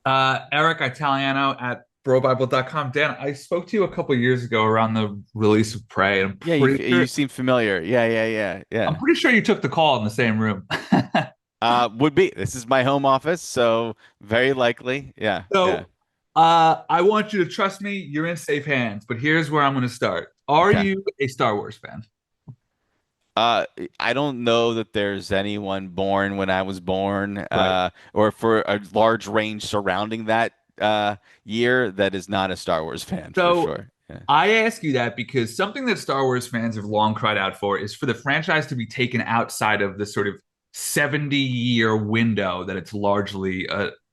Eric Italiano at BroBible.com. Dan, I spoke to you a couple years ago around the release of Prey, and Yeah, you seem familiar. I'm Yeah. pretty sure you took the call in the same room. Would be. This is my home office, so very likely. Yeah. So, I want you to trust me. You're in safe hands. But here's where I'm going to start. Are Okay. you a Star Wars fan? Uh, I don't know that there's anyone born when I was born, Right. or for a large range surrounding that year that is not a Star Wars fan for So sure. Yeah. I ask you that because something that Star Wars fans have long cried out for is for the franchise to be taken outside of the sort of 70-year window that it's largely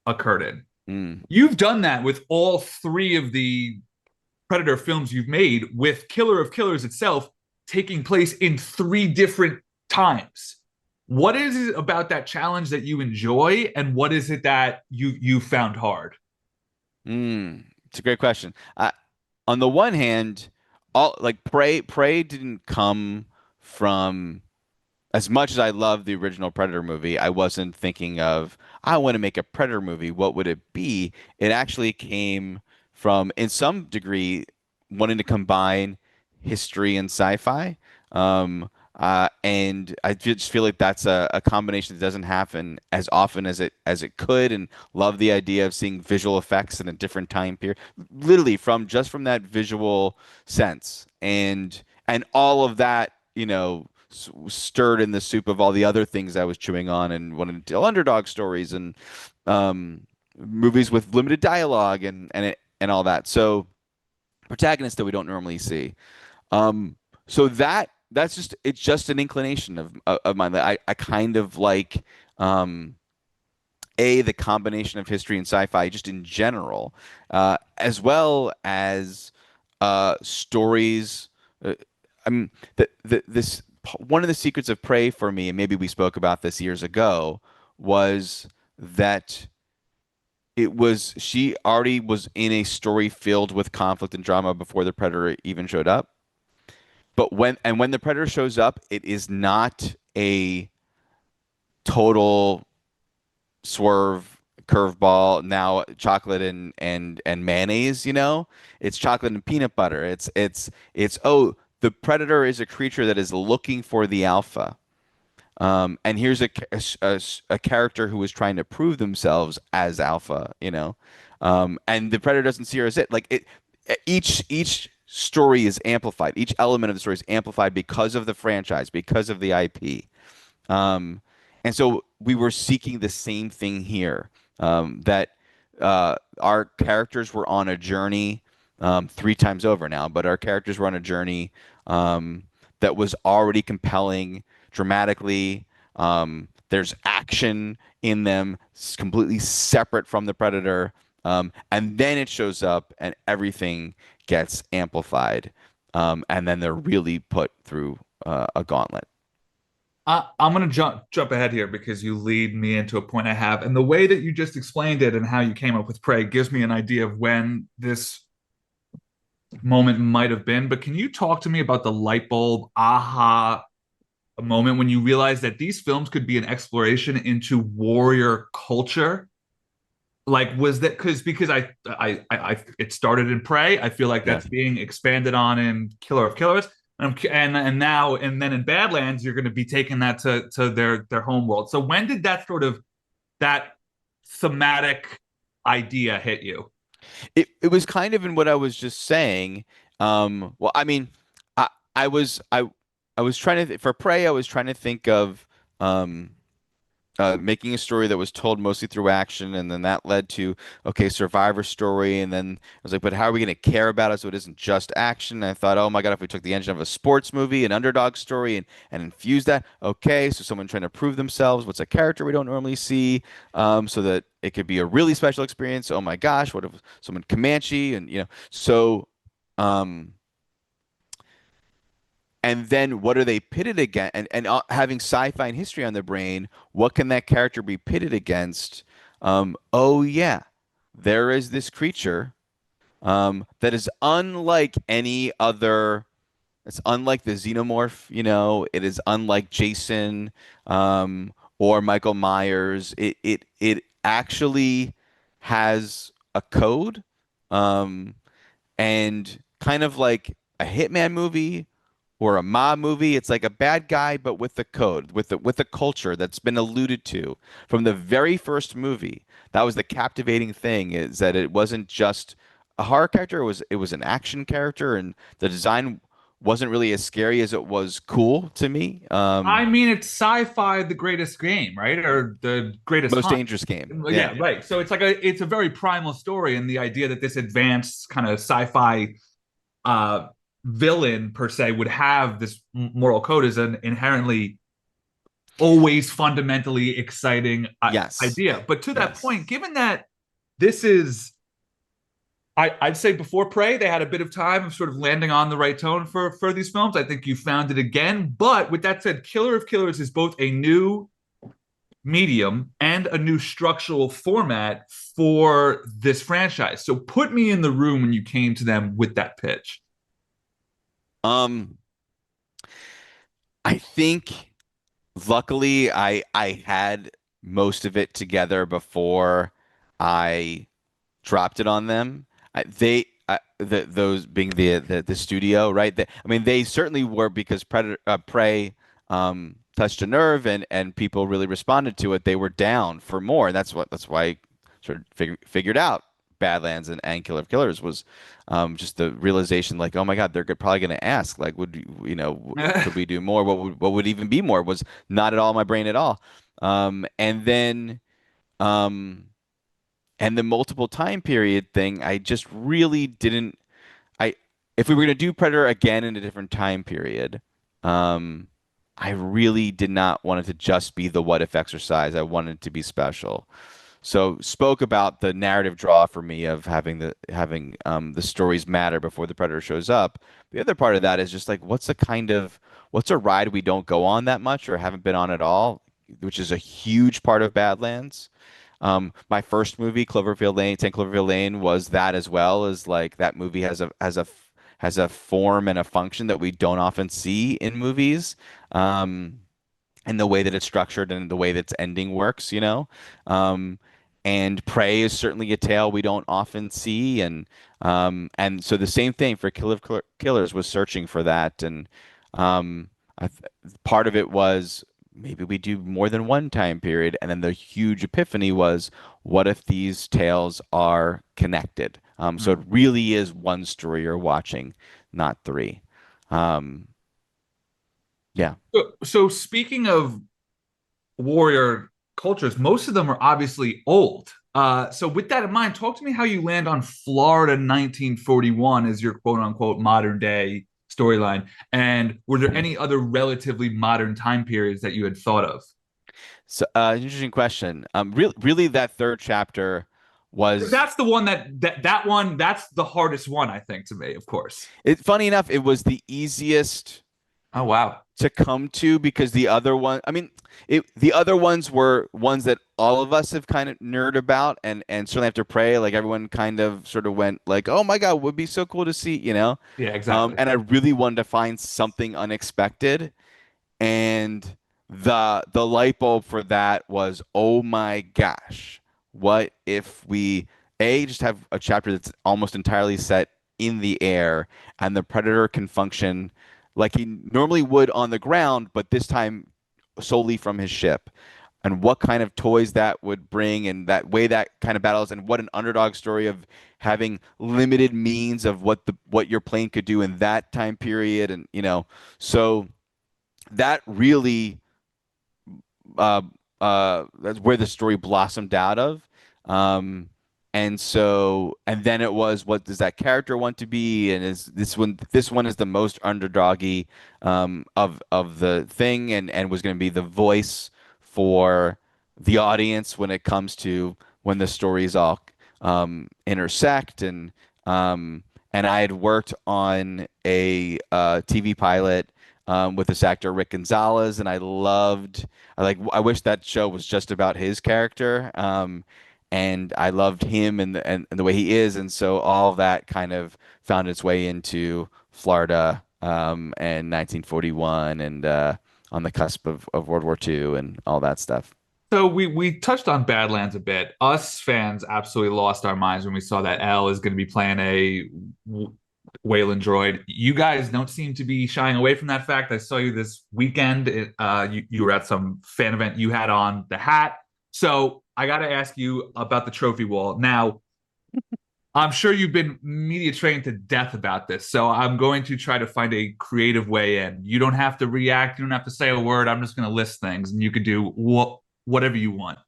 occurred in. Mm. You've done that with all three of the Predator films you've made, with Killer of Killers itself taking place in three different times. What is it about that challenge that you enjoy, and what is it that you found hard? It's a great question. On the one hand, all like Prey didn't come from as much as I love the original Predator movie. I wasn't thinking of I want to make a Predator movie. What would it be? It actually came from, in some degree, wanting to combine history and sci-fi. And I just feel like that's a combination that doesn't happen as often as it could, and love the idea of seeing visual effects in a different time period, literally from that visual sense, and all of that, stirred in the soup of all the other things I was chewing on and wanted to tell underdog stories and movies with limited dialogue and all that. So protagonists that we don't normally see. Um, so that's just it's just an inclination of mine. I kind of like um, the combination of history and sci-fi just in general, as well as stories. I mean, this one of the secrets of Prey for me, and maybe we spoke about this years ago, was that she already was in a story filled with conflict and drama before the Predator even showed up. But when the Predator shows up, it is not a total swerve curveball. Now chocolate and mayonnaise, it's chocolate and peanut butter. It's oh, the Predator is a creature that is looking for the alpha. And here's a character who is trying to prove themselves as alpha. And the Predator doesn't see her as it. Like it, each story is amplified. Each element of the story is amplified because of the franchise, because of the IP. Um, and so we were seeking the same thing here. That our characters were on a journey, three times over now, but our characters were on a journey that was already compelling dramatically. There's action in them, completely separate from the Predator. And then it shows up and everything gets amplified. And then they're really put through a gauntlet. I'm gonna jump ahead here because you lead me into a point I have, and the way that you just explained it and how you came up with Prey gives me an idea of when this moment might have been. But can you talk to me about the light bulb aha moment when you realized that these films could be an exploration into warrior culture? Like, was that because it started in Prey. I feel like Yeah. that's being expanded on in Killer of Killers, and now and then in Badlands, you're going to be taking that to their home world. So when did that thematic idea hit you? It was kind of in what I was just saying. Well, I mean, I I was I I was trying to for Prey, I was trying to think of um making a story that was told mostly through action, and then that led to okay, Survivor story, and then I was like, but how are we going to care about it so it isn't just action? And I thought, oh my God, if we took the engine of a sports movie, an underdog story, and infused that, okay, so someone trying to prove themselves, what's a character we don't normally see, so that it could be a really special experience. Oh my gosh, what if someone Comanche, and so. Um, and then what are they pitted against? And having sci-fi and history on their brain, what can that character be pitted against? Oh yeah, there is this creature that is unlike any other. It's unlike the xenomorph. It is unlike Jason or Michael Myers. It actually has a code, um, and kind of like a hitman movie or a mob movie. It's like a bad guy, but with the code, with the culture that's been alluded to from the very first movie. That was the captivating thing, is that it wasn't just a horror character, it was an action character, and the design wasn't really as scary as it was cool to me. I mean, it's sci-fi, the greatest game, right? Or the greatest Most hunt. dangerous game. Yeah. Yeah, right. So it's a very primal story, and the idea that this advanced kind of sci-fi uh villain per se would have this moral code is an inherently always fundamentally exciting Yes. idea. But to that Yes. point, given that this is I'd say before Prey, they had a bit of time of sort of landing on the right tone for these films. I think you found it again. But with that said, Killer of Killers is both a new medium and a new structural format for this franchise. So put me in the room when you came to them with that pitch. Um, I think luckily I had most of it together before I dropped it on them. Those being the studio, right? I mean, they certainly were, because Prey touched a nerve, and people really responded to it. They were down for more, and that's why I sort of figured out Badlands and Killer of Killers was just the realization, like, oh my God, they're probably going to ask, like, could we do more? What would even be more? Was not at all in my brain at all. And then. Um, and the multiple time period thing, I just really didn't. I If we were going to do Predator again in a different time period, um, I really did not want it to just be the what if exercise. I wanted it to be special. So spoke about the narrative draw for me of having the stories matter before the Predator shows up. The other part of that is just like, what's a ride we don't go on that much or haven't been on at all, which is a huge part of Badlands. My first movie, Cloverfield Lane, 10 Cloverfield Lane, was that, as well as like that movie has a form and a function that we don't often see in movies. And the way that it's structured and the way that its ending works, you know. Um, and Prey is certainly a tale we don't often see, and so the same thing for Killers was searching for that, and um, part of it was maybe we do more than one time period, and then the huge epiphany was, what if these tales are connected? So it really is one story you're watching, not three. Um, yeah. So speaking of warrior cultures, most of them are obviously old. So with that in mind, talk to me how you land on Florida 1941 as your quote unquote modern day storyline. And were there any other relatively modern time periods that you had thought of? So, interesting question. Really, that third chapter was That's the one that one that's the hardest one I think to me, of course. it. Funny enough, it was the easiest Oh wow. to come to, because the other one, I mean, the other ones were ones that all of us have kind of nerd about, and certainly after Prey, like everyone kind of sort of went like, oh my God, would be so cool to see, you know. Yeah, exactly. And I really wanted to find something unexpected. And the light bulb for that was, oh my gosh, what if we just have a chapter that's almost entirely set in the air, and the Predator can function like he normally would on the ground, but this time solely from his ship. And what kind of toys that would bring, and that way that kind of battles, and what an underdog story of having limited means of what your plane could do in that time period, and so that really uh, that's where the story blossomed out of. Um, and then it was, what does that character want to be? And is this one is the most underdoggy of the thing, and was going to be the voice for the audience when it comes to when the stories all intersect. And I had worked on a TV pilot with this actor Rick Gonzalez, and I wish that show was just about his character, and I loved him and the way he is, and so all of that kind of found its way into Florida, and 1941, and on the cusp of World War II and all that stuff. So we touched on Badlands a bit. Us fans absolutely lost our minds when we saw that Elle is going to be playing a Wayland droid. You guys don't seem to be shying away from that fact. I saw you this weekend. You were at some fan event. You had on the hat. So I got to ask you about the trophy wall. Now, I'm sure you've been media trained to death about this. So I'm going to try to find a creative way in. You don't have to react. You don't have to say a word. I'm just going to list things, and you could do whatever you want.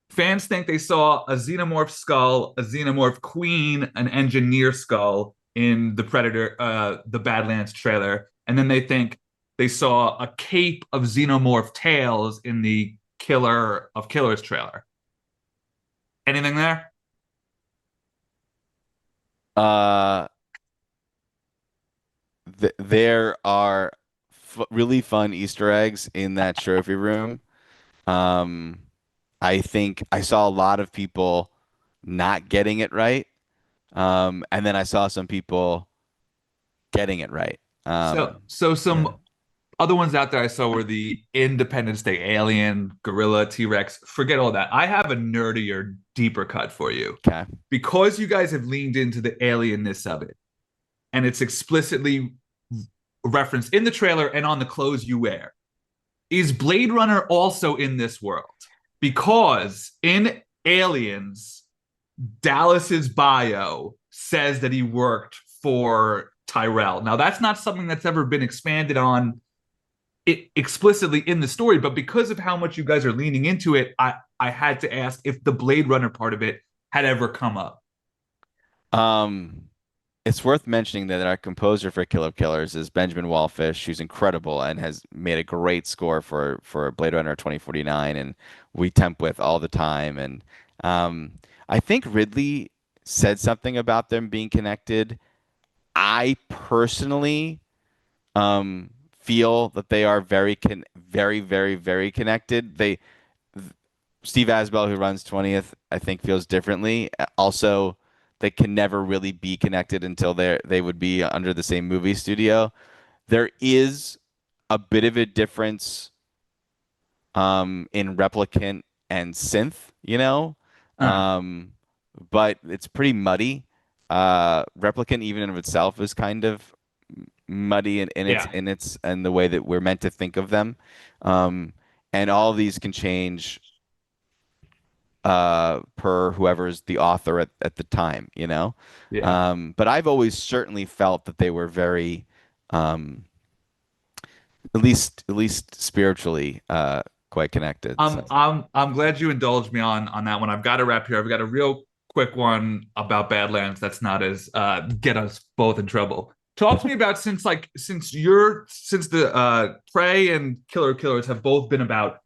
Fans think they saw a xenomorph skull, a xenomorph queen, an engineer skull in the Predator, the Badlands trailer, and then they think they saw a cape of xenomorph tails in the Killer of Killers trailer. Anything there? Uh, there are really fun Easter eggs in that trophy room. Um, I think I saw a lot of people not getting it right. And then I saw some people getting it right. So Yeah. some other ones out there I saw were the Independence Day alien, gorilla, T-Rex. Forget all that. I have a nerdier, deeper cut for you. Okay. Because you guys have leaned into the alienness of it, and it's explicitly referenced in the trailer and on the clothes you wear. Is Blade Runner also in this world? Because in Aliens, Dallas's bio says that he worked for Tyrell. Now, that's not something that's ever been expanded on explicitly in the story, but because of how much you guys are leaning into it, I had to ask if the Blade Runner part of it had ever come up. Um, it's worth mentioning that our composer for Kill of Killers is Benjamin Wallfish, who's incredible and has made a great score for Blade Runner 2049, and we temp with all the time. And I think Ridley said something about them being connected. I personally feel that they are very connected. Steve Asbell, who runs 20th, I think feels differently. Also, they can never really be connected until they would be under the same movie studio. There is a bit of a difference in replicant and synth, Uh, um, but it's pretty muddy. Replicant, even in of itself, is kind of muddy yeah. in its and the way that we're meant to think of them. Um, and all of these can change per whoever's the author at the time. Yeah. But I've always certainly felt that they were very, um, at least spiritually, quite connected. So I'm glad you indulged me on that one. I've got to wrap here. I've got a real quick one about Badlands that's not as get us both in trouble. Talk to me about since the Prey and Killer Killers have both been about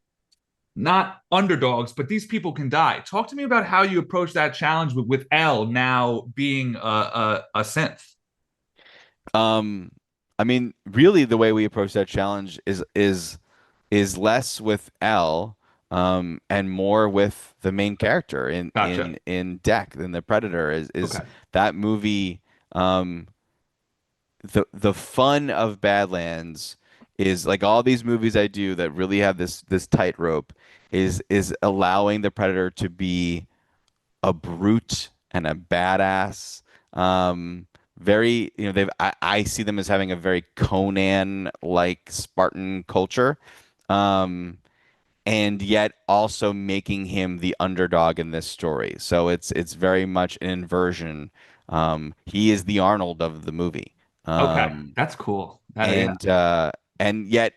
not underdogs, but these people can die. Talk to me about how you approach that challenge with Elle now being a synth. Um, I mean, really, the way we approach that challenge is less with L, and more with the main character in Gotcha. Deck than the Predator is Okay. that movie. The fun of Badlands is like all these movies I do that really have this tightrope is allowing the Predator to be a brute and a badass. Very, I see them as having a very Conan like Spartan culture. Um, and yet also making him the underdog in this story. So it's very much an inversion. He is the Arnold of the movie. Okay. Um, That's cool. Yeah. and yet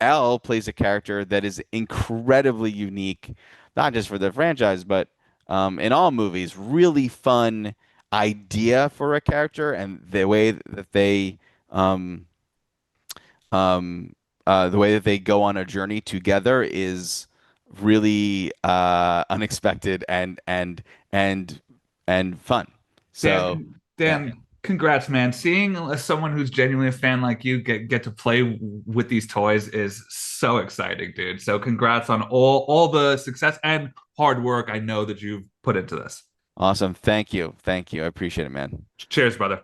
Elle plays a character that is incredibly unique, not just for the franchise, but in all movies. Really fun idea for a character, and um, the way that they go on a journey together is really unexpected and fun. So yeah, Congrats, man. Seeing someone who's genuinely a fan like you get to play with these toys is so exciting, dude. So congrats on all the success and hard work I know that you've put into this. awesome. Thank you. I appreciate it, man. Cheers, brother.